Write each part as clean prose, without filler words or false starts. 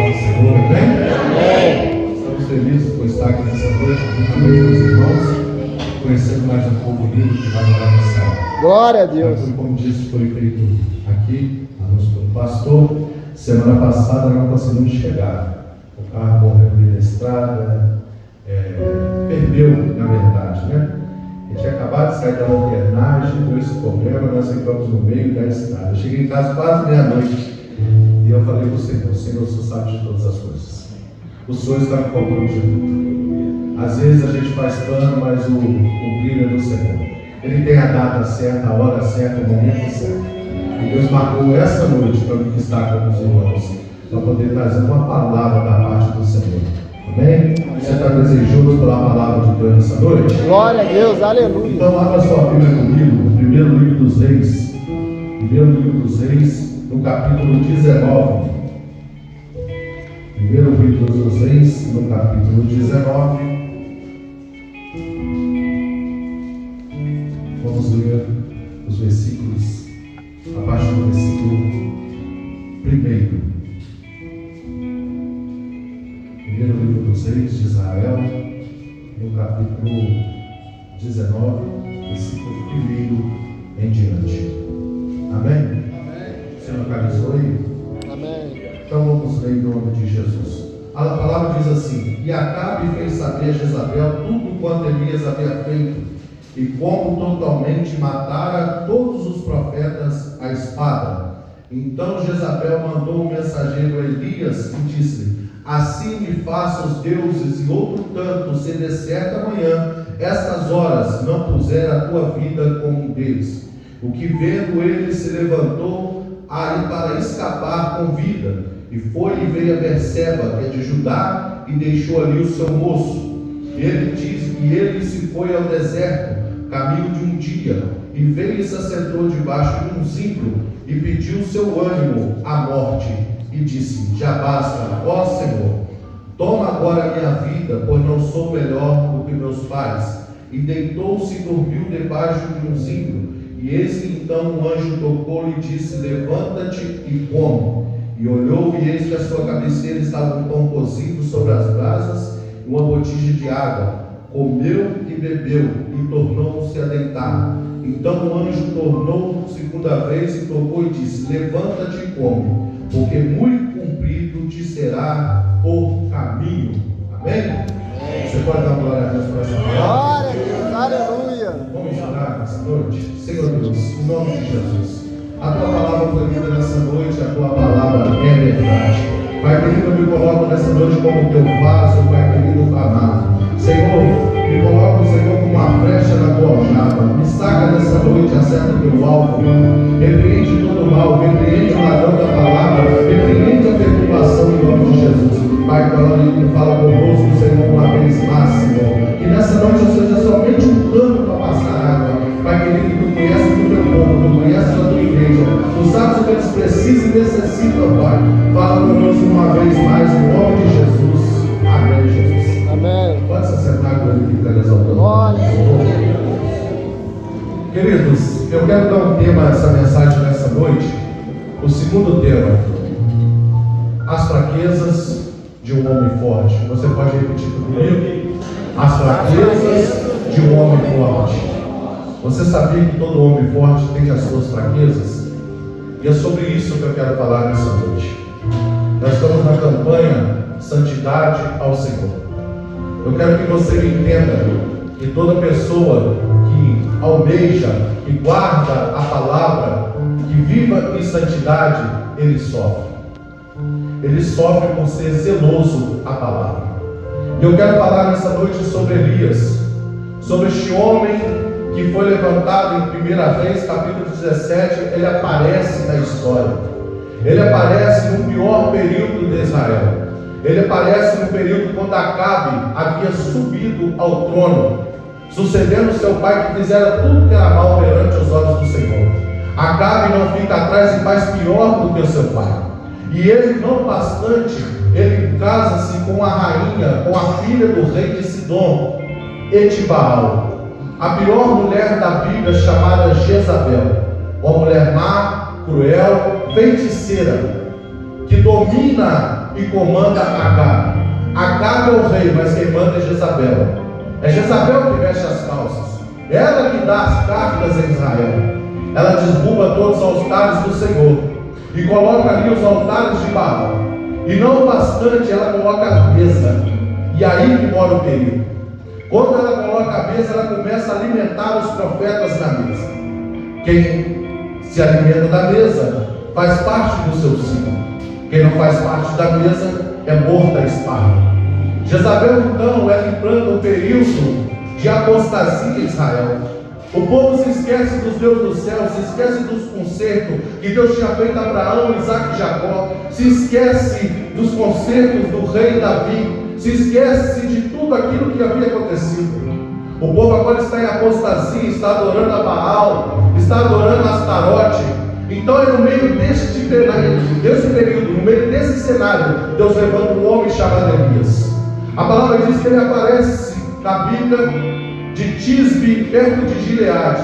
do Senhor, amém? Estamos felizes por estar aqui nessa noite, juntamente com os irmãos, conhecendo mais um povo lindo que vai morar no céu. Glória a Deus. Como disse, foi feito aqui, anúncio pelo pastor. Semana passada não conseguimos chegar. O carro morreu ali na estrada, perdeu, na verdade, né? A gente tinha acabado de sair da lanternagem, deu esse problema, nós ficamos no meio da estrada. Eu cheguei em casa quase meia-noite e eu falei para o Senhor: Senhor, o Senhor sabe de todas as coisas. O Senhor está no controle de tudo. Às vezes a gente faz plano, mas o brilho é do Senhor. Ele tem a data certa, a hora certa, o momento certo. E Deus marcou essa noite para estar com os irmãos, para poder trazer uma palavra da parte do Senhor. Amém? Você está desejoso pela palavra de Deus nessa noite? Glória a Deus, aleluia. Então abra sua Bíblia comigo, no primeiro livro dos Reis. Primeiro livro dos Reis, no capítulo 19. Primeiro livro dos Reis, no capítulo 19. Vamos ler os versículos, abaixo do versículo 1. Primeiro livro dos Reis de Israel, no capítulo 19, versículo 1 em diante. Amém? Você localizou aí? Amém. Então vamos ler em nome de Jesus. A palavra diz assim: E Acabe fez saber a Jezabel tudo quanto Elias havia feito, e como totalmente matara todos os profetas à espada. Então Jezabel mandou um mensageiro a Elias e disse-lhe: Assim me façam os deuses e outro tanto, se de certa amanhã, estas horas, não puser a tua vida como um deles. O que vendo ele se levantou aí para escapar com vida, e foi e veio a Berseba, que é de Judá, e deixou ali o seu moço. Ele diz que ele se foi ao deserto, caminho de um dia, e veio e se assentou debaixo de um zimbro, e pediu seu ânimo à morte, e disse: Já basta, ó Senhor, toma agora a minha vida, pois não sou melhor do que meus pais. E deitou-se e dormiu debaixo de um zimbro. E eis que então um anjo tocou-lhe e disse: Levanta-te e come. E olhou, e eis que a sua cabeceira estava um pão cozido sobre as brasas e uma botija de água. Comeu e bebeu, e tornou-se a deitar. Então o anjo tornou segunda vez e tocou e disse: Levanta-te e come, porque muito comprido te será o caminho. Amém? Você pode dar glória a Deus por essa palavra? Glória a Deus, aleluia. Vamos orar nessa noite? Senhor Deus, em nome de Jesus, a tua palavra foi lida nessa noite, a tua palavra é verdade. Pai querido, eu me coloco nessa noite como teu vaso, Pai querido, amado. Senhor, me coloco, Senhor, como uma flecha na tua aljava. Me saca nessa noite, acerta o teu alvo. Repreende todo o mal, repreende o ladrão da palavra, repreende a perturbação em nome de Jesus. Pai, fala conosco, Senhor, uma vez mais, Senhor. Que nessa noite eu seja somente um plano para passar água. Pai querido, tu conheces o teu povo, tu conheces a tua igreja. Tu sabes o que eles precisam e necessitam, Pai. Fala conosco uma vez mais, em nome de Jesus. Amém, Jesus. Amém. Pode se assentar, glorificando, exaltando. Glória. Queridos, eu quero dar um tema a essa mensagem nessa noite. O segundo tema: as fraquezas de um homem forte. Você pode repetir comigo? As fraquezas de um homem forte. Você sabia que todo homem forte tem as suas fraquezas? E é sobre isso que eu quero falar nessa noite. Nós estamos na campanha Santidade ao Senhor. Eu quero que você entenda que toda pessoa que almeja, que guarda a palavra, que viva em santidade, ele sofre. Ele sofre por ser zeloso à palavra. E eu quero falar nessa noite sobre Elias, sobre este homem que foi levantado em 1 Reis, capítulo 17. Ele aparece na história. Ele aparece no pior período de Israel. Ele aparece no período quando Acabe havia subido ao trono, sucedendo seu pai que fizera tudo que era mal perante os olhos do Senhor. Acabe não fica atrás e faz pior do que o seu pai. E ele, não bastante, ele casa-se com a rainha, com a filha do rei de Sidom, Etibaal, a pior mulher da Bíblia, chamada Jezabel, uma mulher má, cruel, feiticeira, que domina e comanda Acabe. Acabe é o rei, mas quem manda é Jezabel. É Jezabel que veste as calças. Ela que dá as cartas em Israel. Ela derruba todos os altares do Senhor e coloca ali os altares de Baal. E não bastante, ela coloca a mesa. E aí que mora o perigo. Quando ela coloca a mesa, ela começa a alimentar os profetas na mesa. Quem se alimenta da mesa faz parte do seu ciclo. Quem não faz parte da mesa é morto à espada. Jezabel, então, ela implanta um período de apostasia em Israel. O povo se esquece dos deuses do céu, se esquece dos concertos que Deus tinha feito a Abraão, Isaac e Jacó, se esquece dos concertos do rei Davi, se esquece de tudo aquilo que havia acontecido. O povo agora está em apostasia, está adorando a Baal, está adorando a Astarote. Então é no meio desse período, no meio desse cenário, Deus levanta um homem chamado Elias. A palavra diz que ele aparece na Bíblia de Tisbe, perto de Gileade.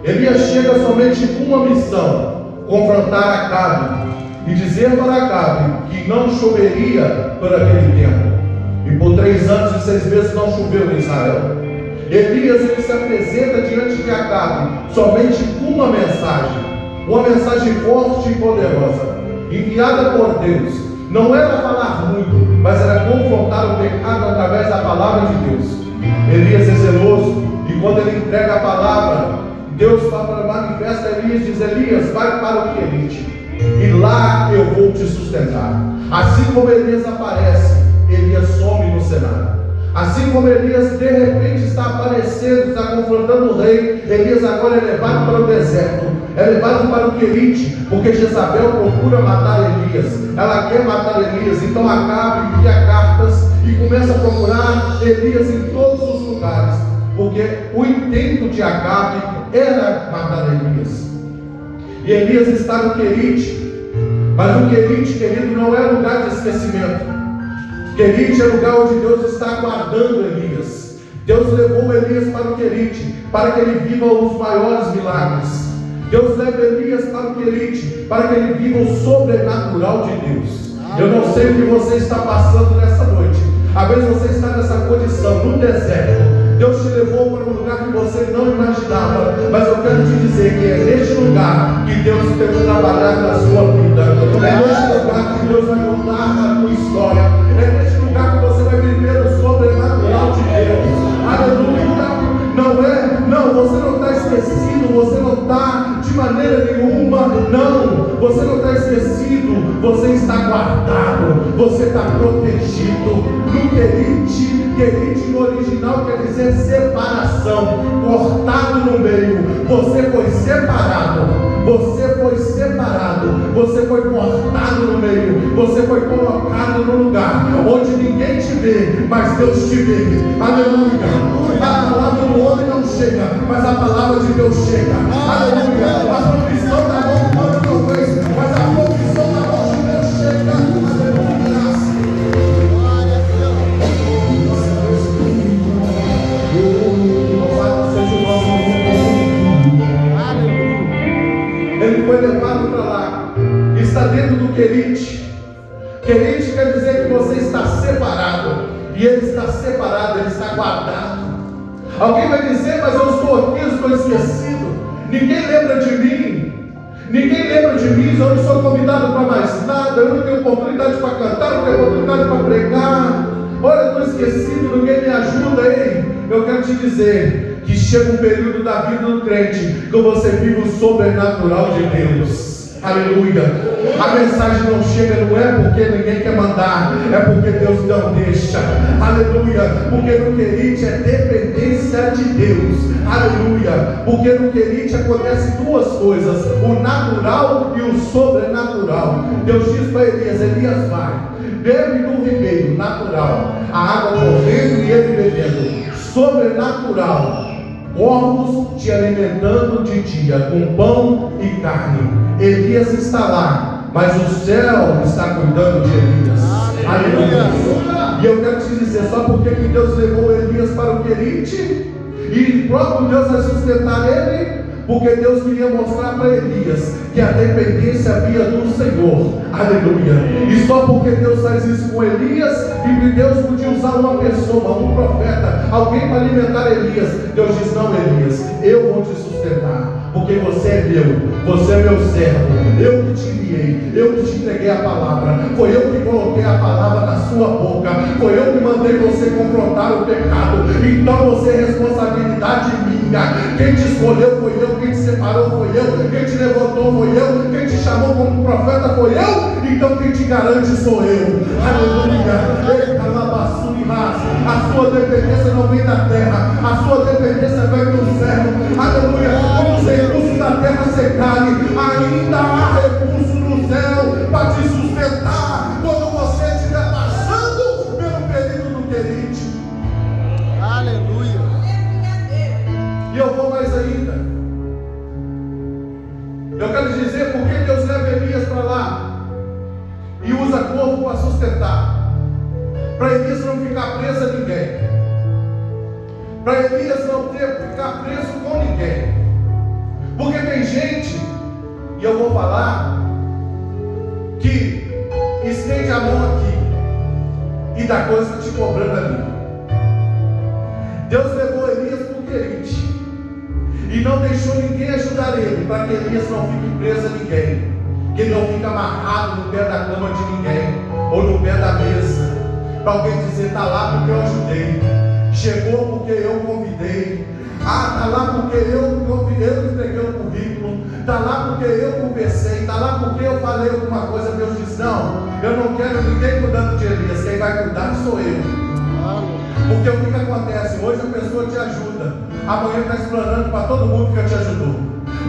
Elias chega somente com uma missão: confrontar Acabe e dizer para Acabe que não choveria por aquele tempo. E por 3 anos e 6 meses não choveu em Israel. Elias, ele se apresenta diante de Acabe somente com uma mensagem forte e poderosa, enviada por Deus. Não era falar muito, mas era confrontar o pecado através da palavra de Deus. Elias é zeloso, e quando ele entrega a palavra, Deus manifesta a Elias e diz: Elias, vai para o Querite, e lá eu vou te sustentar. Assim como Elias aparece, Elias some no cenário. Assim como Elias de repente está aparecendo, está confrontando o rei, Elias agora é levado para o deserto, é levado para o Querite, porque Jezabel procura matar Elias, ela quer matar Elias. Então Acabe envia cartas e começa a procurar Elias em todos os lugares, porque o intento de Acabe era matar Elias. E Elias está no Querite, mas o Querite, querido, não é lugar de esquecimento. Querite é lugar onde Deus está guardando Elias. Deus levou Elias para o Querite, para que ele viva os maiores milagres. Deus leva Elias para o Querite, para que ele viva o sobrenatural de Deus. Eu não sei o que você está passando nessa noite. Às vezes você está nessa condição, no deserto. Deus te levou para um lugar que você não imaginava, mas eu quero te dizer que é neste lugar que Deus tem que trabalhar na sua vida. É neste lugar que Deus vai mudar a tua história. É neste lugar que você vai viver o sobrenatural de Deus. Aleluia! Você não está esquecido, você não está de maneira nenhuma, não, você não está esquecido, você está guardado, você está protegido. No Querite no original quer dizer separação, cortado no meio. Você foi separado, você foi cortado no meio, você foi colocado no lugar onde ninguém te vê, mas Deus te vê. Aleluia! A palavra do homem não chega, mas a palavra de Deus chega. Aleluia! A profissão da mão do homem não vem, mas a profissão da mão de Deus chega. Aleluia! Louvado seja o nosso nome. Ele foi levado para lá, está dentro do Querite. Querite quer dizer que você está separado, e ele está separado, ele está guardado. Alguém vai dizer: mas eu estou aqui, eu estou esquecido, ninguém lembra de mim, eu não sou convidado para mais nada, eu não tenho oportunidade para cantar, não tenho oportunidade para pregar, olha, eu estou esquecido, ninguém me ajuda. Ei, eu quero te dizer que chega um período da vida do crente que você vive o sobrenatural de Deus. Aleluia! A mensagem não chega, não é porque ninguém quer mandar, é porque Deus não deixa. Aleluia! Porque no Querite é dependência de Deus. Aleluia! Porque no Querite acontece 2 coisas: o natural e o sobrenatural. Deus diz para Elias: Elias, vai, bebe no ribeiro natural, a água correndo e ele bebendo. Sobrenatural, corvos te alimentando de dia com pão e carne. Elias está lá, mas o céu está cuidando de Elias. Aleluia! E eu quero te dizer, só porque que Deus levou Elias para o Querite, e próprio Deus vai sustentar ele, Porque Deus queria mostrar para Elias que a dependência havia do Senhor. Aleluia. E só porque Deus faz isso com Elias, e Deus podia usar uma pessoa, um profeta, alguém para alimentar Elias. Deus diz: não, Elias, eu vou te sustentar, porque você é meu, você é meu servo, eu que te enviei, eu que te entreguei a palavra, foi eu que coloquei a palavra na sua boca, foi eu que mandei você confrontar o pecado. Então você é responsabilidade minha. Quem te escolheu foi eu, quem te separou foi eu, quem te levantou foi eu, quem te chamou como profeta foi eu, então quem te garante sou eu. Aleluia. A sua dependência não vem da terra, a sua dependência vem do céu. Aleluia. Quando os recursos da terra secarem, ainda há recurso no céu para te sustentar quando você estiver passando pelo período do querite. Aleluia. E eu vou mais ainda. Eu quero dizer por que Deus leva Elias para lá e usa corvo para sustentar. Para Elias não ficar preso a ninguém. Para Elias não ficar preso com ninguém. Porque tem gente, e eu vou falar, que estende a mão aqui e dá coisa te cobrando ali. Deus levou Elias para o querite e não deixou ninguém ajudar ele, para que Elias não fique preso a ninguém, que ele não fique amarrado no pé da cama de ninguém, ou no pé da mesa, para alguém dizer: está lá porque eu ajudei, chegou porque eu convidei, está lá porque eu entreguei o currículo, está lá porque eu conversei, está lá porque eu falei alguma coisa. Deus diz: não, eu não quero ninguém cuidando de Elias, quem vai cuidar sou eu. Porque o que acontece? Hoje a pessoa te ajuda, amanhã está explanando para todo mundo que te ajudou.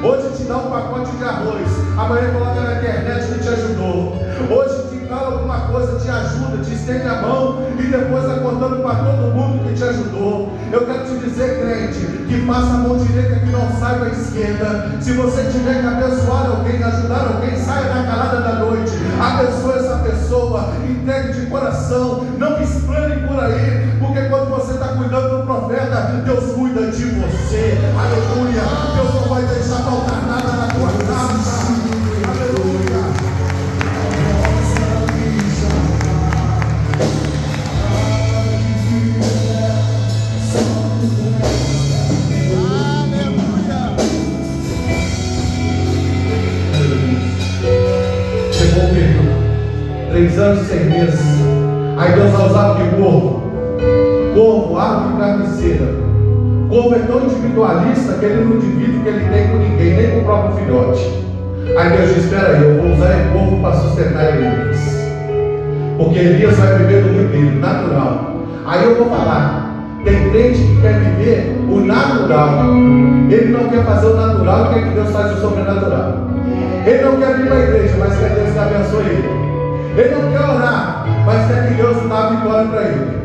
Hoje te dá um pacote de arroz, amanhã coloca na internet que te ajudou. Hoje te fala alguma coisa, te ajuda, te estende a mão e depois está contando para todo mundo que te ajudou. Eu quero te dizer, crente, que faça a mão direita que não saiba a esquerda. Se você tiver que abençoar alguém, ajudar alguém, saia na calada da noite, abençoe essa pessoa, entregue de coração, não explane por aí, porque quando você está cuidando do profeta, Deus cuida de você. Aleluia. Deus não vai deixar faltar nada na tua casa. Aleluia. Chegou o período, 3 anos e 6 meses. Aí Deus vai usar o que? Corvo, árvore carniceira. Corvo é tão individualista que ele não divide o que ele tem com ninguém, nem com o próprio filhote. Aí Deus diz: espera aí, eu vou usar o corvo para sustentar Elias, porque Elias vai viver do ribeiro natural. Aí eu vou falar, tem crente que quer viver o natural, ele não quer fazer o natural e quer que Deus faça o sobrenatural. Ele não quer vir para a igreja, mas quer que Deus abençoe ele. Ele não quer orar, mas quer que Deus dê a vitória para ele.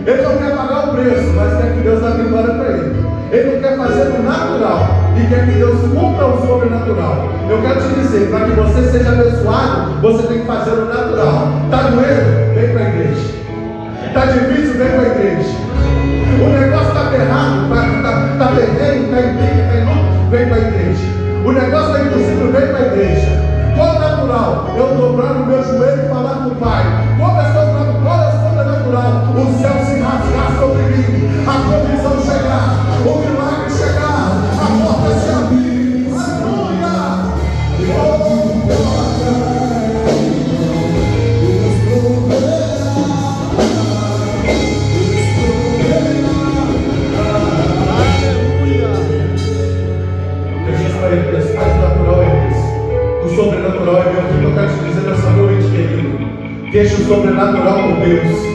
Ele não quer pagar o preço, mas quer que Deus dê a vitória para ele. Ele não quer fazer o natural e quer que Deus cumpra o sobrenatural. Eu quero te dizer, para que você seja abençoado, você tem que fazer o natural. Está doendo? Vem para a igreja. Está difícil? Vem para a igreja. O negócio está ferrado, está ferrenho, está em briga, está em luto, vem para a igreja. O negócio está impossível, vem para a igreja. Qual natural? Eu dobrar o meu joelho e falar com o Pai. Qual é o sobrenatural? O céu se rasgar sobre mim, a provisão chegar, o milagre chegar, a porta se abrir. Aleluia! Eu disse para ele: faz natural é isso. O sobrenatural é meu. O que eu quero te dizer nessa noite, querido? Deixa o sobrenatural com Deus.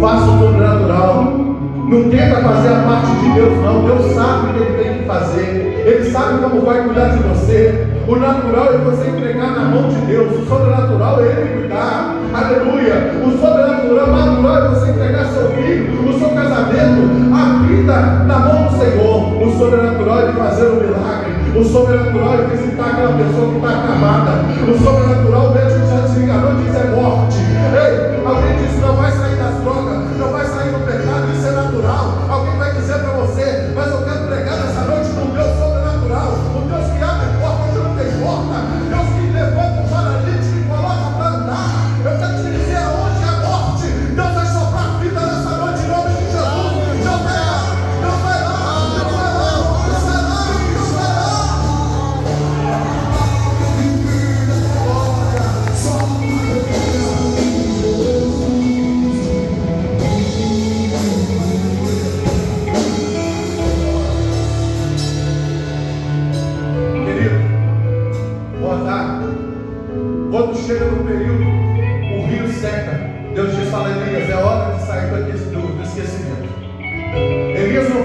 Faça o sobrenatural. Não tenta fazer a parte de Deus, não. Deus sabe o que Ele tem que fazer. Ele sabe como vai cuidar de você. O natural é você entregar na mão de Deus. O sobrenatural é Ele cuidar. Aleluia. O sobrenatural, o natural é você entregar seu filho, o seu casamento, a vida na mão do Senhor. O sobrenatural é Ele fazer o milagre. O sobrenatural é visitar aquela pessoa que está acamada. O sobrenatural, o médico já desligarou e diz: é morte. Ei, alguém disse: não vai sair das drogas, não vai sair do pecado, isso é natural. Alguém vai dizer para você: mas eu quero pregar nessa noite no Deus sobrenatural, o Deus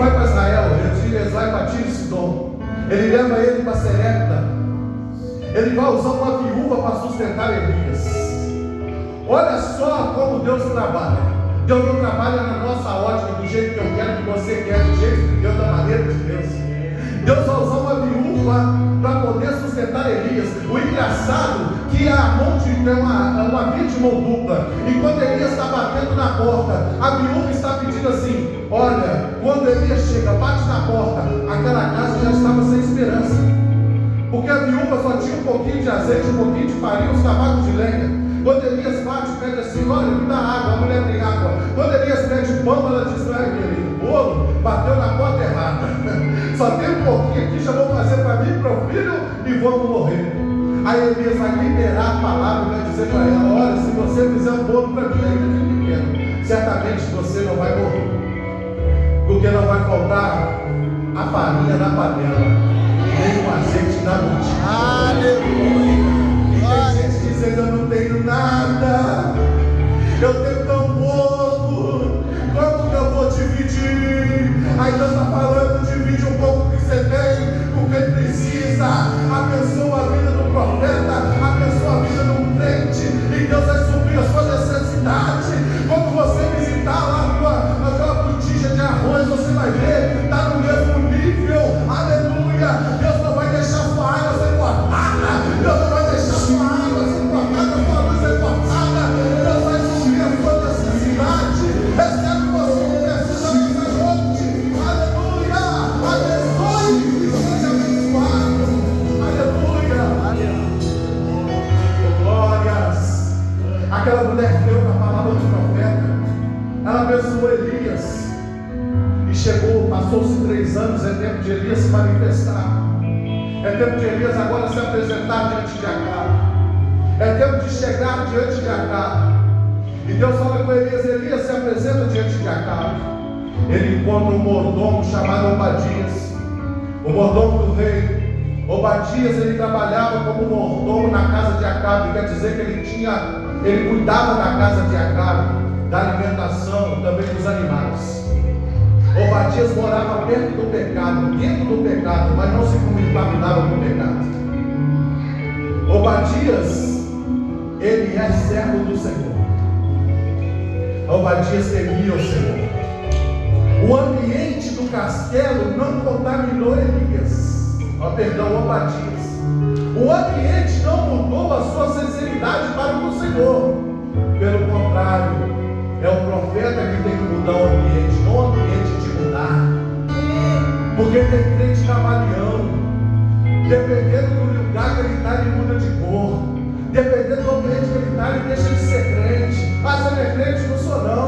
vai para Israel, ele vai para Tiro e Sidom. Ele leva ele para Serepta. Ele vai usar uma viúva para sustentar Elias. Olha só como Deus trabalha. Deus não trabalha na nossa ótica, do jeito que eu quero, que você quer, do jeito de Deus, da maneira de Deus. Deus vai usar uma viúva para poder sustentar Elias. O engraçado que a mão de é uma via de mão dupla. E quando Elias está batendo na porta, a viúva está pedindo assim: olha, quando Elias chega, bate na porta, aquela casa já estava sem esperança. Porque a viúva só tinha um pouquinho de azeite, um pouquinho de farinha, uns cavacos de lenha. Quando Elias bate, pede assim: olha, me dá água, a mulher tem água. Quando Elias pede pão, ela diz: olha, querido, o bolo bateu na porta errada. Só tem um pouquinho aqui, já vou fazer para mim e para o filho e vamos morrer. Aí Elias vai liberar a palavra e vai dizer para ela: olha, se você fizer um bolo para mim, ainda que pequeno, certamente você não vai morrer. Porque não vai faltar a farinha na panela, nem o azeite na botija. Aleluia. Tem gente dizendo: eu não tenho nada, eu tenho tão pouco, como que eu vou dividir? Aí Deus está falando: divide um pouco que você tem com quem precisa. Abençoa a vida do profeta, abençoa a vida do crente, e Deus vai suprir a sua necessidade. Quando você visitar lá a tua botija de arroz, você vai ver, está no mesmo nível. Aleluia. Deus não vai deixar sua água ser cortada, Deus não vai deixar sua água ser cortada, sua luz ser cortada. Deus vai suprir a sua necessidade. Recebe você que precisa nessa noite. Aleluia. Abençoe e seja abençoado. Aleluia. Glórias. Aquela mulher que deu na palavra do profeta, ela abençoou Elias. E chegou, passou-se 3 anos, é tempo de Elias se manifestar. É tempo de Elias agora se apresentar diante de Acabe. É tempo de chegar diante de Acabe. E Deus fala com Elias: Elias se apresenta diante de Acabe. Ele encontra um mordomo chamado Obadias, o mordomo do rei. Obadias, ele trabalhava como mordomo na casa de Acabe. Quer dizer que ele cuidava da casa de Acabe, da alimentação, também dos animais. Obadias morava perto do pecado, dentro do pecado, mas não se contaminava com o pecado. Obadias, ele é servo do Senhor. Obadias temia o Senhor. O ambiente do castelo não contaminou Elias. Obadias. O ambiente não mudou a sua sinceridade para com o Senhor. Pelo contrário, é o profeta que tem que mudar o ambiente, não o ambiente de mudar. Porque tem crente camaleão. Dependendo do lugar que ele está, ele muda de cor. Dependendo do ambiente que ele está, ele deixa de ser crente. Ah, você não é crente? Não sou não.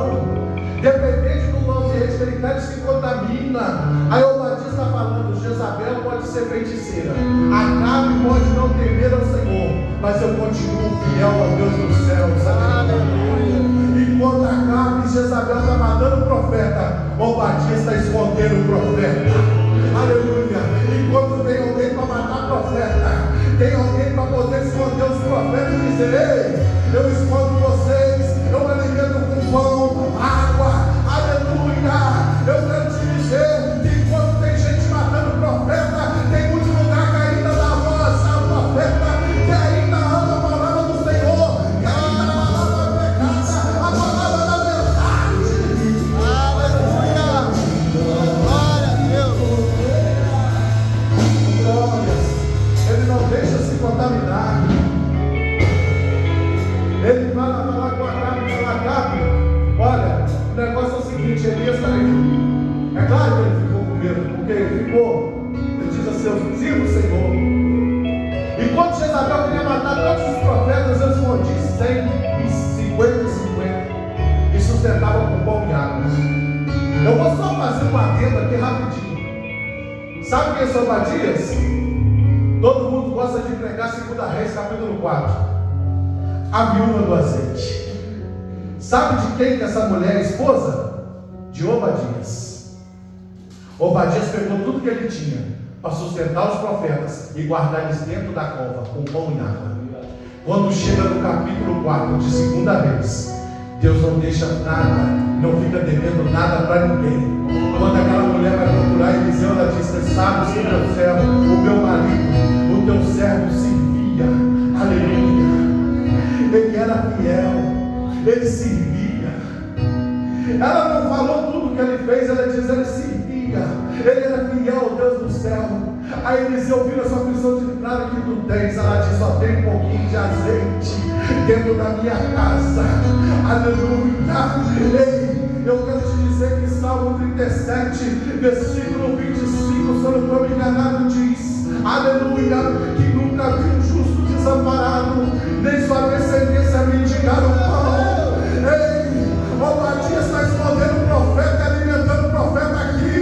Dependendo do ambiente que ele está, ele se contamina. Aí o Obadias está falando: Jezabel pode ser feiticeira, Acabe pode não temer ao Senhor, mas eu continuo fiel ao Deus dos céus. Aleluia. Enquanto Acabe e Jezabel está matando o profeta, Obadias está escondendo o profeta. Aleluia. Enquanto tem alguém para matar o profeta, tem alguém para poder esconder os profetas e dizer: ei, eu escondo vocês, eu alimento com pão, água. Aleluia. Eu quero te dizer que enquanto tem gente matando o profeta, tem muito lugar que ainda dá voz ao profeta, que ainda ama a palavra do Senhor, que ainda ama a palavra pecada, a palavra da verdade. Aleluia. Glória a Deus. Glórias. Ele não deixa se contaminar. Ele vai lá falar com Acabe e fala: Acabe, olha, o negócio é o seguinte, Elias está aí. É claro que ele ficou com medo, porque ele diz a seus: viva o Senhor. Enquanto Jezabel queria matar todos os profetas, eu escondi 150 e sustentava com pão e água. Eu vou só fazer uma adenda aqui rapidinho. Sabe quem é esse Obadias? Todo mundo gosta de pregar 2 Reis capítulo 4. A viúva do azeite. Sabe de quem que essa mulher é esposa? De Obadias. Obadias pegou tudo que ele tinha para sustentar os profetas e guardar eles dentro da cova com pão e água. Quando chega no capítulo 4 de 2 Reis, Deus não deixa nada, não fica devendo nada para ninguém. Quando aquela mulher mulher vai procurar Eliseu, ela diz: você sabe, se meu servo, o meu marido, o teu servo servia, aleluia, ele era fiel, ele servia. Ela não falou tudo que ele fez, ela diz: ele servia, ele era fiel ao Deus do céu. Aí Eliseu vira a sua prisão de entrada que tu tens, ela diz: só tem um pouquinho de azeite dentro da minha casa, aleluia. Ei, eu quero te dizer que Salmo 37, versículo 25, se eu não estou me enganado, diz, aleluia, que nunca vi um justo desamparado, nem sua descendência mendigar o pão. Ei, Obadias está escondendo o profeta, alimentando o profeta aqui.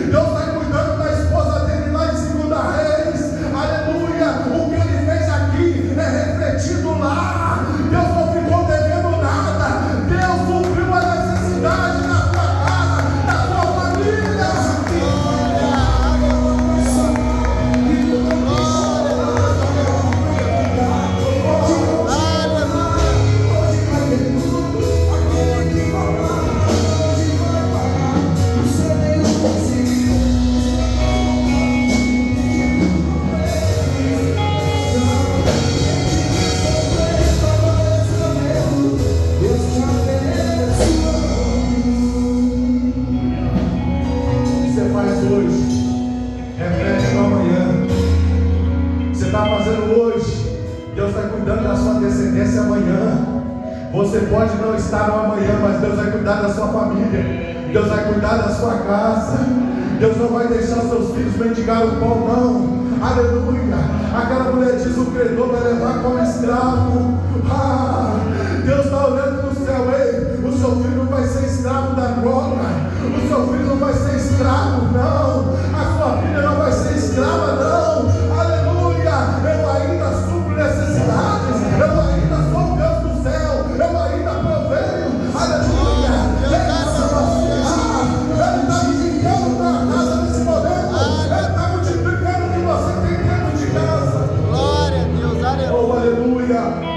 Deus está cuidando da esposa dele lá em 2 Reis, aleluia. O que ele fez aqui é refletido lá. Deus não ficou devendo nada, Deus supriu a necessidade da sua casa, da sua família. Você pode não estar no amanhã, mas Deus vai cuidar da sua família, Deus vai cuidar da sua casa, Deus não vai deixar seus filhos mendigar o pão, não, aleluia. Aquela mulher diz: o credor vai levar como escravo. Deus está olhando para o céu. Ei, o seu filho não vai ser escravo da glória, o seu filho não vai ser escravo, não, a sua filha não vai ser escrava, não, aleluia. Eu ainda supro necessidades, eu ainda sou o Deus do céu, eu ainda proveio, aleluia. Ele está multiplicando para a casa nesse momento, ele está multiplicando o que você tem dentro de casa. Glória a Deus, aleluia. Oh, aleluia.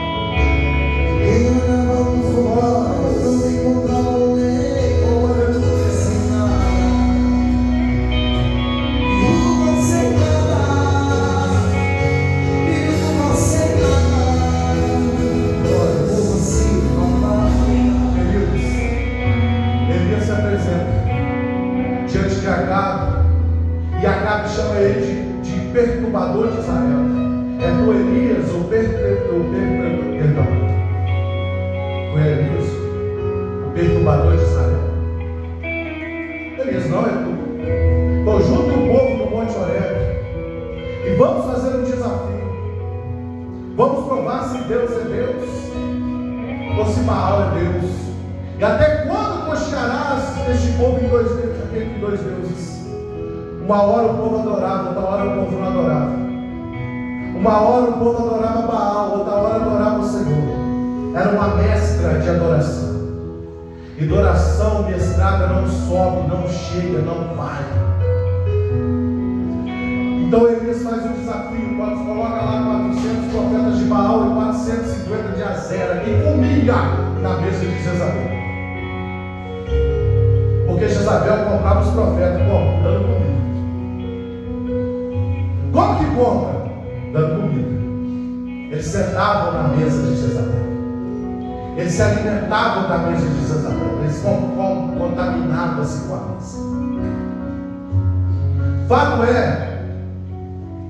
E Acabe chama ele de perturbador de Israel. É do Elias, Foi Elias, o perturbador de Israel. Elias não é tu. Então junta o povo no Monte Horebe e vamos fazer um desafio. Vamos provar se Deus é Deus ou se Baal é Deus. E até quando cochearás este povo entre dois deuses? Uma hora o povo adorava, outra hora o povo não adorava. Uma hora o povo adorava Baal, outra hora adorava o Senhor. Era uma mescla de adoração. E adoração mestrada não sobe, não chega, não vai. Então Elias faz um desafio, coloca lá 400 profetas de Baal e 450 de Azera, e comia na mesa de Jezabel. Porque Jezabel comprava os profetas, dando comida. Como que compra? Dando comida. Eles sentavam na mesa de Jezabel. Eles se alimentavam da mesa de Jezabel. Eles contaminavam-se com a mesa. Fato é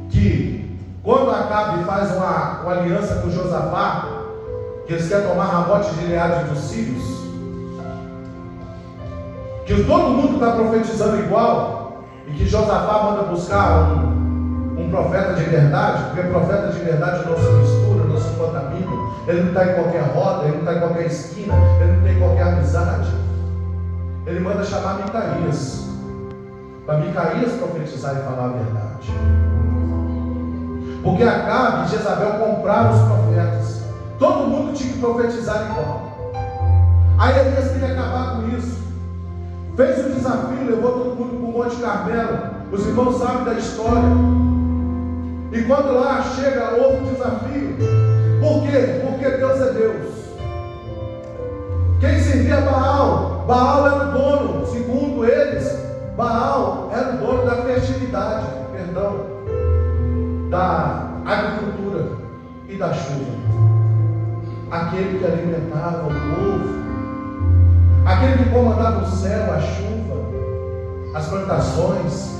que quando Acabe faz uma aliança com Josafá, que eles querem tomar Ramote de Gileade dos sírios, que todo mundo está profetizando igual, e que Josafá manda buscar um profeta de verdade, porque profeta de verdade não se mistura, não se contamina, ele não está em qualquer roda, ele não está em qualquer esquina, ele não tem qualquer amizade. Ele manda chamar Micaías, para Micaías profetizar e falar a verdade. Porque Acabe e Jezabel compraram os profetas, todo mundo tinha que profetizar igual. Aí Elias queria acabar com isso, fez um desafio, levou todo mundo para o Monte Carmelo. Os irmãos sabem da história. E quando lá chega, houve um desafio. Por quê? Porque Deus é Deus. Quem servia Baal? Baal era o dono. Segundo eles, Baal aquele que alimentava o povo, aquele que comandava o céu, a chuva, as plantações.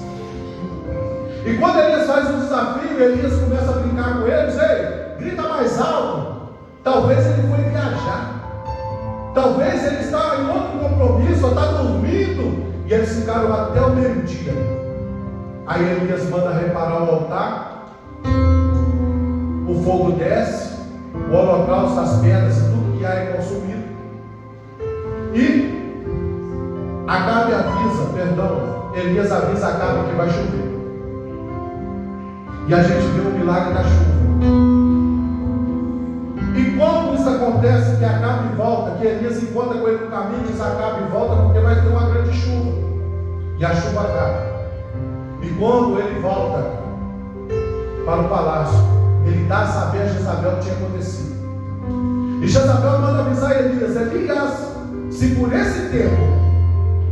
E quando Elias faz um desafio, Elias começa a brincar com eles: ei, grita mais alto. Talvez ele foi viajar, talvez ele está em outro compromisso, ou está dormindo. E eles ficaram até o meio-dia. Aí Elias manda reparar o altar, o fogo desce, o holocausto, as pedras e tudo que há é consumido. E Elias avisa Acabe que vai chover. E a gente vê o milagre da chuva. E quando isso acontece, que Acabe volta, que Elias encontra com ele no caminho, diz: Acabe volta porque vai ter uma grande chuva. E a chuva acaba. E quando ele volta para o palácio, ele dá a saber a Jezabel o que tinha acontecido. E Jezabel manda avisar Elias: Elias, se por esse tempo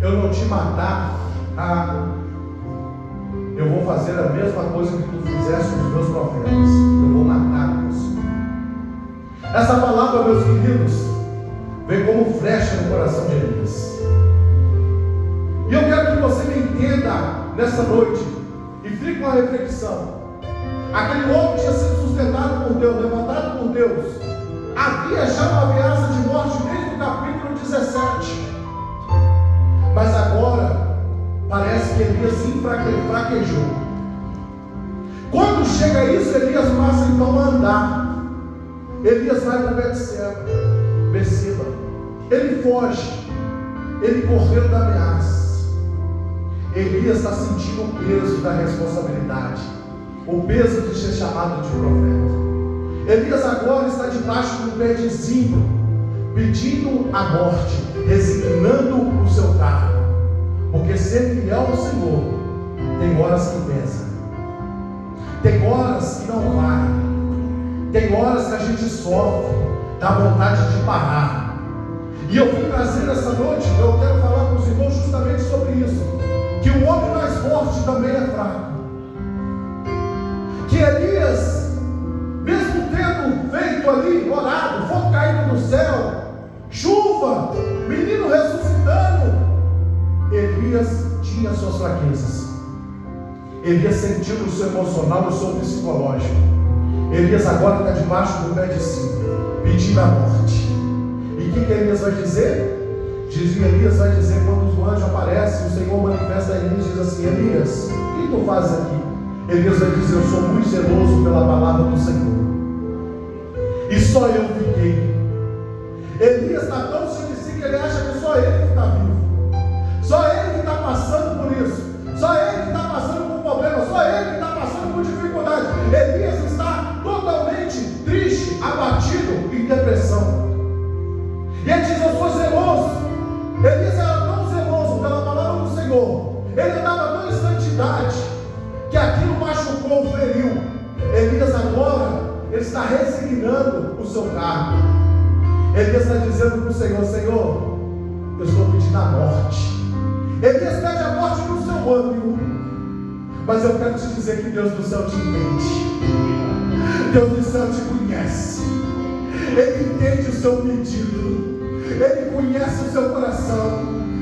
eu não te matar, eu vou fazer a mesma coisa que tu fizeste com os meus profetas. Eu vou matar você. Essa palavra, meus queridos, vem como flecha no coração de Elias. E eu quero que você me entenda nessa noite e fique com a reflexão. Aquele homem tinha sido sustentado por Deus, levantado por Deus. Havia já uma ameaça de morte desde o capítulo 17. Mas agora parece que Elias fraquejou. Quando chega isso, Elias passa então a andar. Elias vai para Betseba. Ele foge. Ele correu da ameaça. Elias está sentindo o peso da responsabilidade, o peso de ser chamado de profeta. Elias agora está debaixo do pé de zimbro, pedindo a morte, resignando o seu cargo, porque ser fiel ao Senhor tem horas que pesa, tem horas que não vai, tem horas que a gente sofre, dá vontade de parar. E eu vim trazer nessa noite, eu quero falar com os irmãos justamente sobre isso, que o homem mais forte também é fraco. Que Elias, mesmo tendo feito ali, orado, fogo caindo do céu, chuva, menino ressuscitando, Elias tinha suas fraquezas. Elias sentiu no seu emocional, no seu psicológico. Elias agora está debaixo do pé de cima, pedindo a morte. E o que Elias vai dizer? Elias vai dizer, quando o anjo aparece, o Senhor manifesta a Elias e diz assim: Elias, o que tu fazes aqui? Elias vai dizer: eu sou muito zeloso pela palavra do Senhor, e só eu fiquei. Elias está tão cheio de si que ele acha que só ele que está vivo, só ele que está passando por isso, só ele que está passando por problemas, só ele que está passando por dificuldade. Elias está totalmente triste, abatido, em depressão. E ele diz: eu sou zeloso. Elias era tão zeloso pela palavra do Senhor, ele andava tão em santidade, que aquilo machucou, feriu. Elias agora, ele está resignando o seu cargo. Elias está dizendo para o Senhor: Senhor, eu estou pedindo a morte. Elias pede a morte no seu âmbito, mas eu quero te dizer que Deus do céu te entende, Deus do céu te conhece, Ele entende o seu pedido, Ele conhece o seu coração,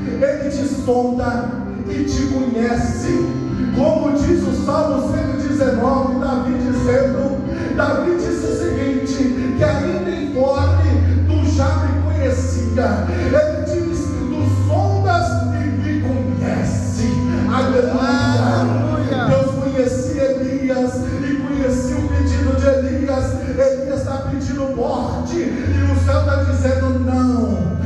Ele te sonda e te conhece. Como diz o Salmo 119, Davi disse o seguinte: que ainda informe tu já me conhecia. Ele diz: tu sondas e me conhece. Aleluia. Deus conhecia Elias e conhecia o pedido de Elias. Elias está pedindo morte e o céu está dizendo não.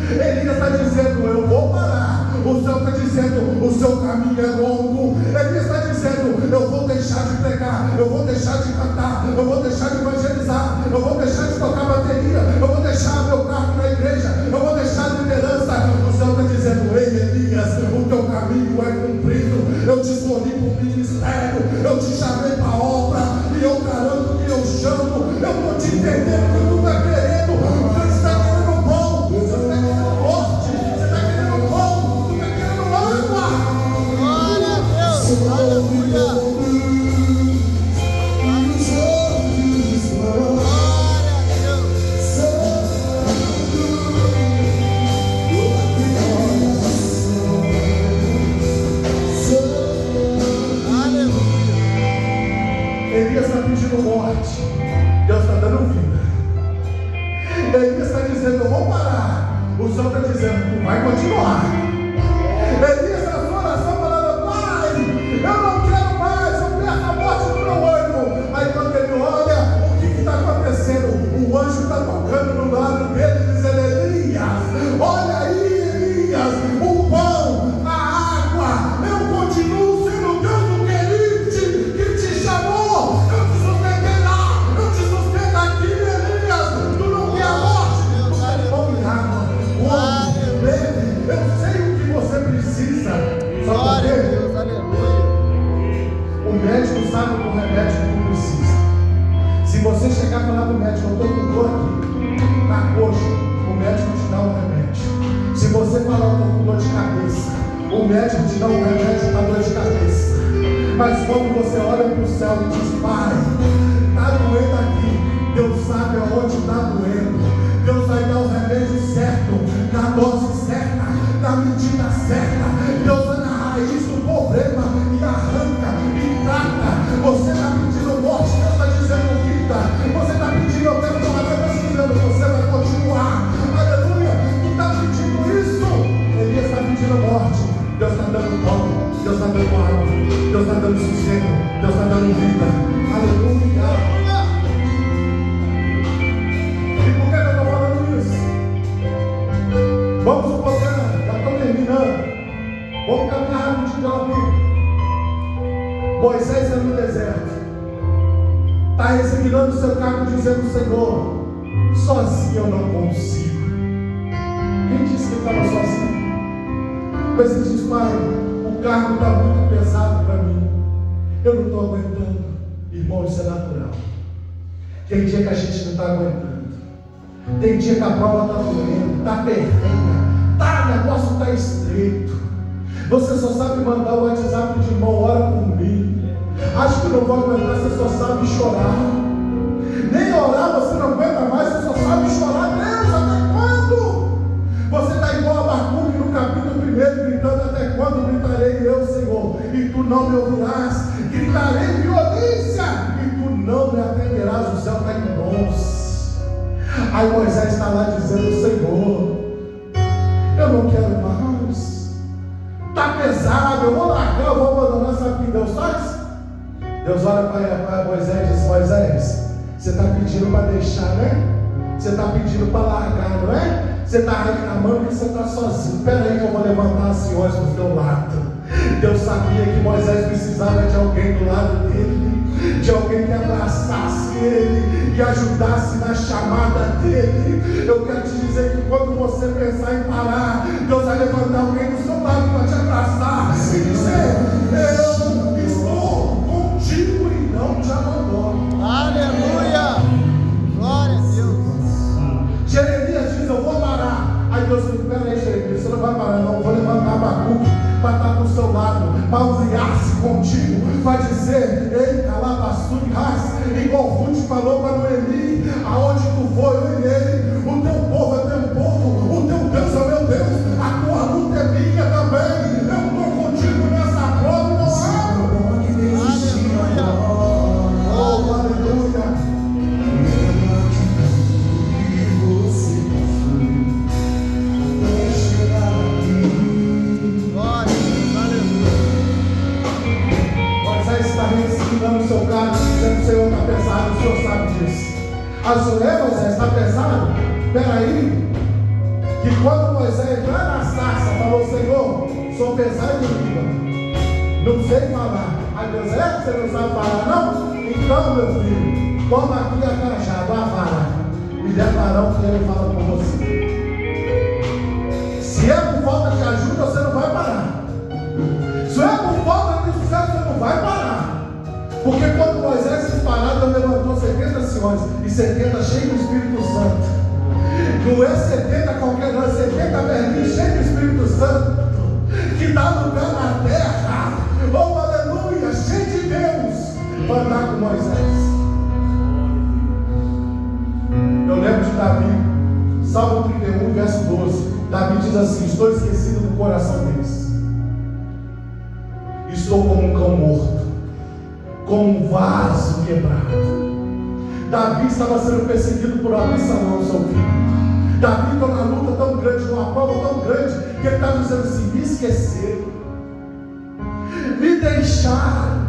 Elias está dizendo: eu vou parar. O céu está dizendo: o seu caminho é longo. Elias está dizendo: eu vou deixar de pregar, eu vou deixar de cantar, eu vou deixar de evangelizar, eu vou deixar de tocar bateria, eu vou deixar meu cargo na igreja, eu vou deixar a liderança. O céu está dizendo: ei Elias, o teu caminho é cumprido, eu te escolhi para o ministério, eu te chamei para a obra, e eu garanto que eu chamo. Eu estou te entendendo o que tu está querendo. Você está querendo bom, você está querendo forte, você está querendo bom, você está querendo água. Glória a Deus. Aleluia. morte, Deus está dando vida. Elias está dizendo, eu vou parar. O céu está dizendo, tu vai continuar. Elias, na sua oração, falando, Pai, eu não quero mais, eu peço a morte do meu ânimo. Aí quando ele olha, o que está acontecendo? O anjo está tocando no lado dele, dizendo, Elias, olha aí, Elias, o pão, a água, eu continuo sendo o Deus do querite, que te chamou, eu te sustentei lá, eu te sustento aqui, Elias, tu não quer a morte, tu quer pão e água. Come, bebe, eu sei o que você precisa. Só Glória a porque Deus, aleluia. o médico sabe do remédio que tu precisa. Se você chegar e falar pro médico, eu estou com dor aqui na coxa, o médico te dá um remédio. Se você falar, eu estou com dor de cabeça, o médico te dá um remédio para dor de cabeça. Mas quando você olha para o céu e diz, Pai, está doendo aqui, Deus sabe aonde está doendo. Deus vai dar o remédio certo, na dose certa, na medida certa. Deus vai na raiz do problema e arranca e trata. Você está pedindo morte, Deus está dizendo vida. Você está pedindo, eu quero tomar, Deus está dizendo, você vai continuar. Aleluia, tu está pedindo isso. Elias está pedindo morte, Deus está dando pão, Deus está dando água, Deus está dando sossego, Deus está dando vida. Aleluia. Vamos supor, já estou terminando. Vamos caminhar rapidinho pela Bíblia. Moisés é no deserto. Está resignando o seu cargo, dizendo, Senhor, sozinho eu não consigo. Quem disse que ele estava sozinho? Mas ele diz, Pai, o cargo está muito pesado para mim. Eu não estou aguentando. Irmão, isso é natural. Tem dia que a gente não está aguentando. Tem dia que a prova está doendo, está ferrenha, o negócio está estreito. Você só sabe mandar o WhatsApp de irmão, ora por mim. Acho que não vou aguentar, você só sabe chorar. Nem orar você não aguenta mais, você só sabe chorar. Deus, até quando? Você está igual a Abacuque no capítulo 1, gritando, até quando gritarei eu, Senhor, e tu não me ouvirás? Gritarei violência, e tu não me atenderás. O céu está em bronze. Aí Moisés está lá dizendo, Senhor, eu não quero mais, está pesado, eu vou largar, eu vou abandonar. Sabe o que Deus faz? Deus olha para Moisés e diz, Moisés, você está pedindo para deixar, né? Você está pedindo para largar, não é? Você está reclamando que você está sozinho. Espera aí que eu vou levantar as senhoras do teu lado. Deus sabia que Moisés precisava de alguém do lado dele, de alguém que abraçasse ele e ajudasse na chamada dele. Eu quero te dizer que quando você pensar em parar, Deus vai levantar alguém do seu lado para te abraçar e dizer, eu estou contigo e não te abandono. Aleluia. Glória a Deus. Jeremias diz, eu vou parar. Aí Deus diz, peraí, Jeremias, você não vai parar não, eu vou levantar Abacuque para estar do seu lado, para humilhar-se contigo, para dizer, ei, calabassuque, igual Ruth falou para Noemi, aonde tu for, eu irei, o teu povo é teu povo, o teu Deus é meu Deus, a tua luta é minha também, eu estou contigo nessa prova e não abro. Aleluia. Oh, aleluia. No seu carro, dizendo, o Senhor está pesado, o Senhor sabe disso. Moisés está pesado? Peraí, que quando Moisés lá na sarça falou, Senhor, sou pesado em língua, não sei falar. Aí Deus, você não sabe falar não? Então, meu filho, toma aqui a cajada, a vara, me dê varão que ele fala com você. Se é por falta de ajuda, você não vai parar. Se é por falta de sucesso, você não vai parar. Porque quando Moisés se parou, Deus levantou 70 senhores e 70 cheios do Espírito Santo. Não é 70 qualquer não, é 70 velhinhos cheios do Espírito Santo, que dá lugar na terra, oh aleluia, cheio de Deus, para andar com Moisés. Eu lembro de Davi, Salmo 31, verso 12. Davi diz assim, estou esquecido do coração deles, estou como um cão morto, como um vaso quebrado. Davi estava sendo perseguido por Absalão, seu filho. Davi está numa luta tão grande, numa prova tão grande, que ele está dizendo assim: me esqueceram, me deixaram.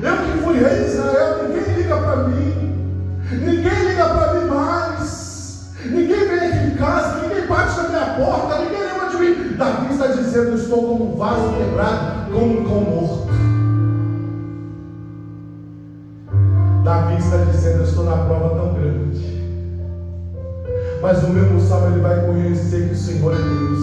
Eu que fui rei de Israel, ninguém liga para mim, ninguém liga para mim mais, ninguém vem aqui em casa, ninguém bate na minha porta, ninguém lembra de mim. Davi está dizendo: eu estou como um vaso quebrado, como um cão morto. Davi está dizendo: eu estou na prova tão grande, mas no mesmo salmo ele vai reconhecer que o Senhor é Deus,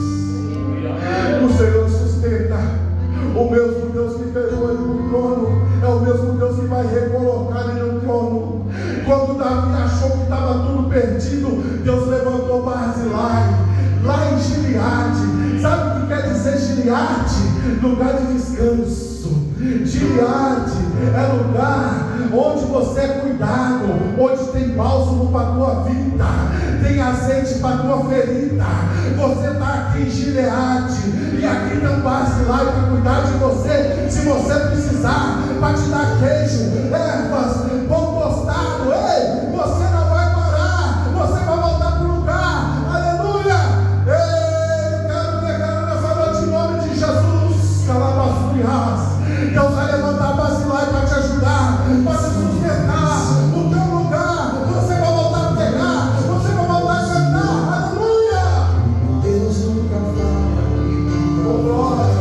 o Senhor sustenta. O mesmo Deus que pegou ele no trono é o mesmo Deus que vai recolocar ele no trono. Quando Davi achou que estava tudo perdido, Deus levantou Barzilai lá em Gileade. Sabe o que quer dizer Gileade? Lugar de descanso. Gileade é lugar onde você é cuidado, onde tem bálsamo para a tua vida, tem azeite para a tua ferida. Você está aqui em Gileade, e aqui tem um Barzilai para cuidar de você, se você precisar, para te dar queijo, ervas, pão tostado. Ei, você não vai parar, você vai voltar para o lugar. Aleluia! Ei, eu quero declarar nessa noite em nome de Jesus. Calabasurias. Deus vai levantar Barzilai para te ajudar, para te sustentar no teu lugar. Você vai voltar a pegar, você vai voltar a cantar. Aleluia! Deus nunca falha. Oh, glória.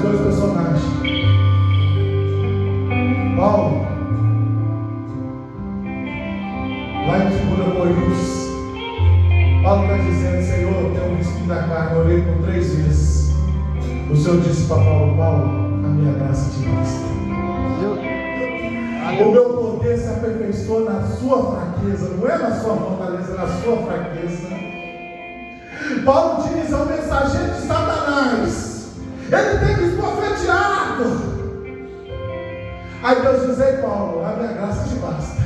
Dois personagens. Paulo, lá em 2 Coríntios, Paulo está dizendo: Senhor, eu tenho um espinho na carne, eu orei por 3 vezes. O Senhor disse para Paulo: Paulo, a minha graça te basta. O meu poder se aperfeiçoa na sua fraqueza, não é na sua fortaleza, é na sua fraqueza. Paulo diz: é um mensageiro de Satanás. Ele teve esbofeteado. Aí Deus diz: ei Paulo, a minha graça te basta.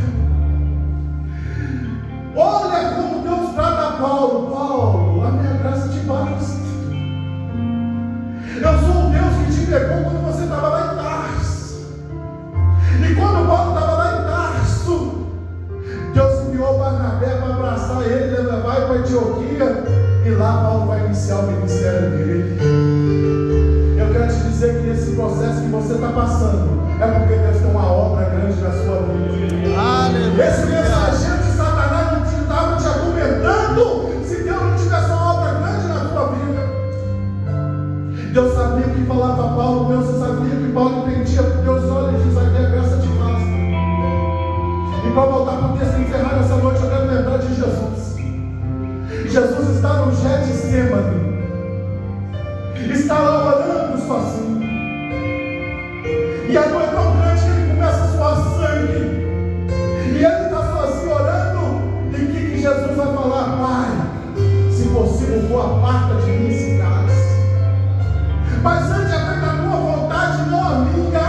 Olha como Deus trata Paulo. Paulo, a minha graça te basta. Eu sou o Deus que te pegou quando você estava lá em Tarso. E quando Paulo estava lá em Tarso, Deus enviou Barnabé para abraçar ele, levar ele para Antioquia. E lá Paulo vai iniciar o ministério dele. Eu quero te dizer que esse processo que você está passando é porque Deus tem uma obra grande na sua vida. Aleluia. Esse mensageiro de Satanás não estava te argumentando se Deus não tivesse uma obra grande na sua vida. Deus sabia o que falar para Paulo, Deus sabia que Paulo entendia. Deus olha e diz: aqui a graça te basta. E para voltar para o texto encerrar essa noite, eu quero lembrar de Jesus. Jesus está no Getsemane. Está lá orando sozinho. E a dor é tão grande que ele começa a suar sangue. E ele está sozinho orando. E o que Jesus vai falar? Pai, se possível, aparta de mim esse cálice. Mas antes é feita a tua vontade, não a minha.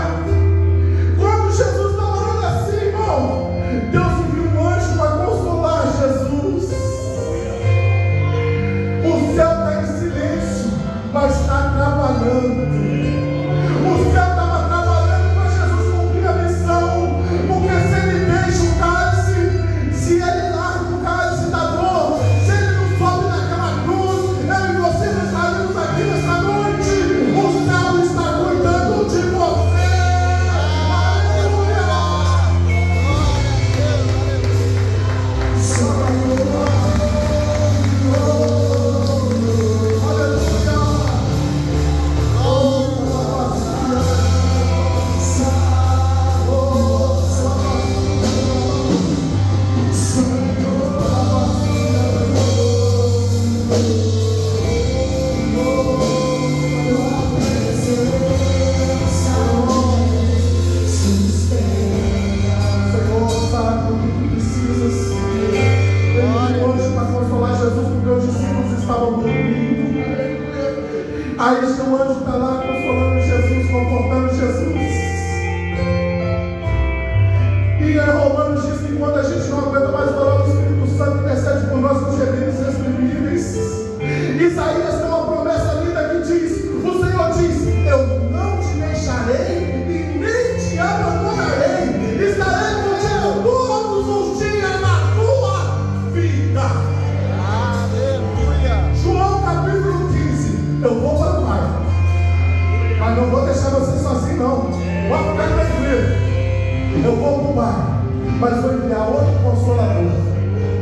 Quando Jesus está orando assim, irmão, Deus enviou um anjo para consolar Jesus. O céu está em silêncio, mas está trabalhando. O céu estava trabalhando para Jesus cumprir a missão. Porque se ele deixa o cálice, se ele larga o cálice da dor, se ele não sobe naquela cruz, eu e você não estaremos aqui nessa noite. O céu está cuidando de você. Aleluia! Aí o anjo está lá consolando Jesus.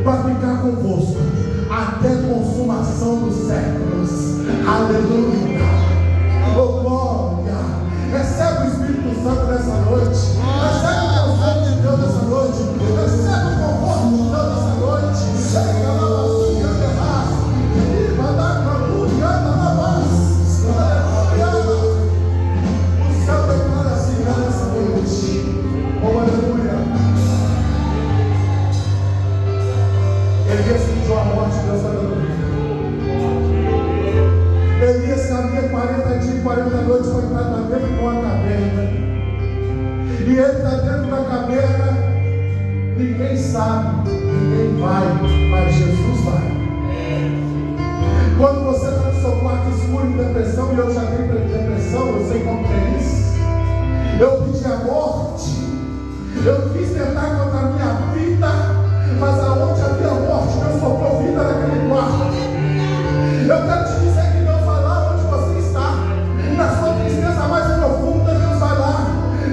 para ficar convosco até a consumação dos séculos. Aleluia. Oh, glória. Recebe o Espírito Santo nessa noite. Recebe o conselho de Deus nessa noite. Recebe o conforto de Deus nessa noite. O céu declara assim nessa noite. Oh, aleluia. Elias pediu a morte, Deus está dando vida. Elias caminha 40 dias e 40 noites para entrar dentro de uma caverna. E ele está dentro da caverna. Ninguém sabe, ninguém vai, mas Jesus vai. Quando você está no seu quarto escuro em depressão, e eu já dei depressão, eu sei como é isso. Eu pedi a morte. Eu quis tentar contra a minha vida, mas aonde havia morte, Deus soprou vida naquele quarto. Eu quero te dizer que Deus vai lá onde você está. Na sua tristeza mais profunda, Deus vai lá.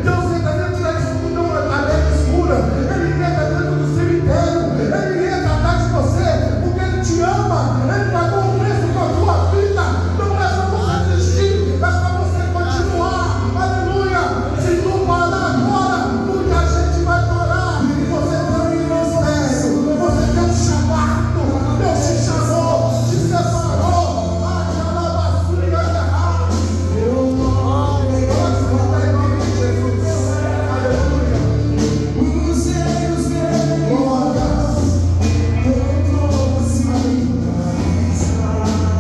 Deus entra dentro da escuridão, a neve escura. Ele entra dentro do cemitério. Ele entra atrás de você, porque Ele te ama. Ele pagou um preço com a tua vida. Não é para você desistir, é para você continuar. Aleluia. Se tu parar agora, muita gente vai parar. E você tem um ministério. Você tem um chamado. Deus te chamou, te separou.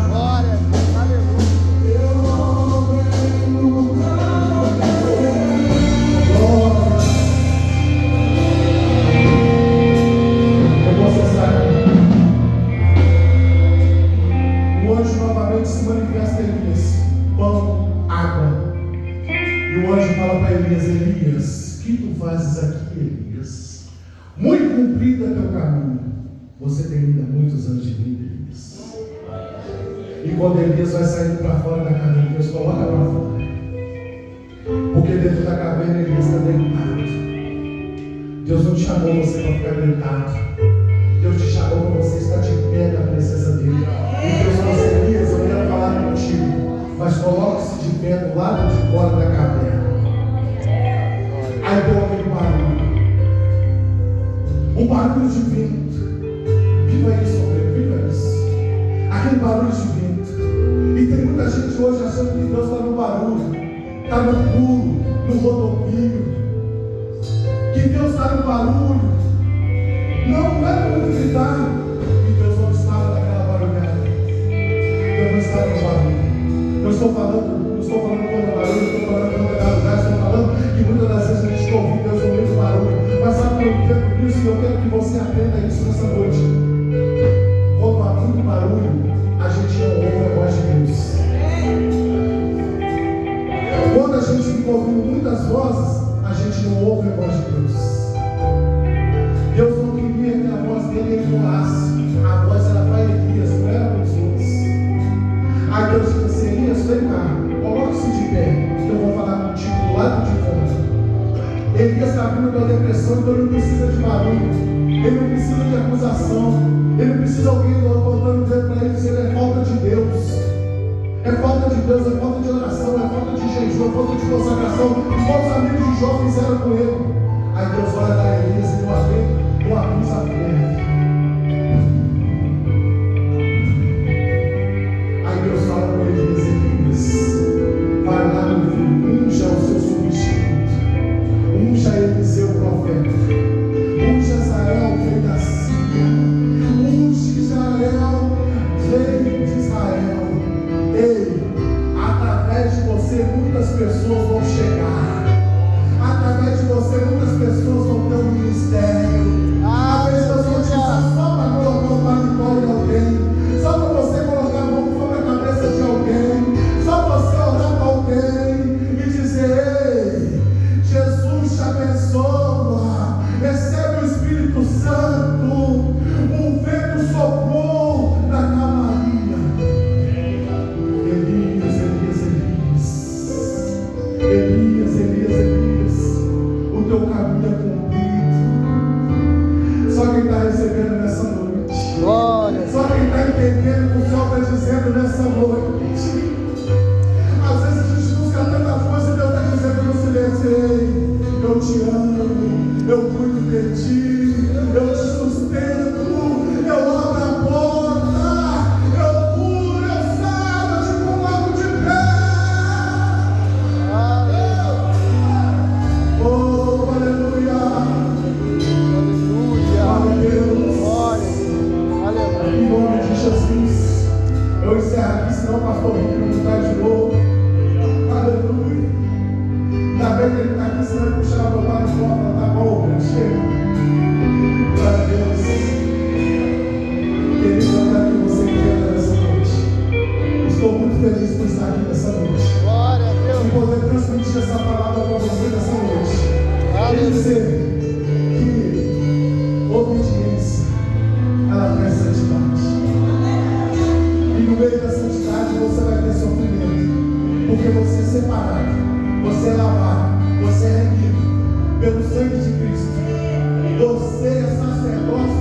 Glória, aleluia. Você sabe, o anjo novamente se manifesta a Elias, pão, água. E o anjo fala para Elias: Elias, o que tu fazes aqui, Elias? Muito comprido é teu caminho. Você tem ainda muitos anos de vida, Elias. E quando Elias vai saindo para fora da caverna, Deus coloca para fora. Porque dentro da caverna Elias está deitado. Deus não te chamou você para ficar deitado. Deus te chamou para você estar de pé na presença dele. E Deus falou assim: Elias, eu quero falar contigo, mas coloque-se de pé do lado de fora da caverna. Aí deu aquele barulho. Um barulho de vento. Viva isso, homem, viva isso. Aquele barulho de vento. E tem muita gente hoje achando que Deus está no barulho, está no pulo, no rodopio. Que Deus está no barulho. Não é muito gritar. E Deus não estava naquela barulhada. Deus não estava no barulho. Não estou falando contra barulho, não estou falando contra lugar, estou falando que muitas das vezes a gente está ouvindo Deus no meio do barulho. Mas sabe o que eu entendo nisso? E eu quero que você aprenda isso nessa noite. Quando há muito barulho, a gente não ouve a voz de Deus. Quando a gente fica ouvindo muitas vozes, a gente não ouve a voz de Deus. Deus não queria que a voz dele ecoasse. A voz era para Elias, não era para os outros. Aí Deus disse assim: Elias, vem cá, coloque-se de pé, que eu vou falar contigo do lado de fora. Elias está vindo da depressão, então ele não precisa de barulho, ele não precisa de acusação, ele não precisa de alguém apontando o dedo para ele dizer: é falta de Deus. É falta de Deus, é falta de oração, é falta de jejum, é falta de consagração. Igual os amigos de Jó fizeram com ele. Aí Deus olha para Elias e não acusa leve. Aí Deus fala para Elias: Elias, vai lá, meu filho, unja o seu substituto, unja Eliseu o profeta, unja Israel, rei da Síria, unja Israel, rei de Israel. Ei, através de você muitas pessoas vão chegar. Através de você muitas pessoas vão ter um ministério. As pessoas vão te eu cuido de ti, eu te sustento, eu abro a porta, eu curo, eu saro, eu te coloco de pé. Oh, aleluia. Glória a Deus. Em nome de Jesus. Eu encerro aqui, senão o pastor Henrique não traz de novo. Aleluia. Ainda bem que ele está aqui, senão ele puxar a botar de volta. Tá bom, chega. Glória a Deus. Querido, eu quero que você entenda nessa noite. Estou muito feliz por estar aqui nessa noite. Glória a Deus. E poder transmitir essa palavra para você nessa noite. Quer dizer que obediência, ela traz santidade. E no meio da santidade você vai ter sofrimento. Porque você é separado, você é lavado, você é remido pelo sangue de Cristo. Você é sacerdócio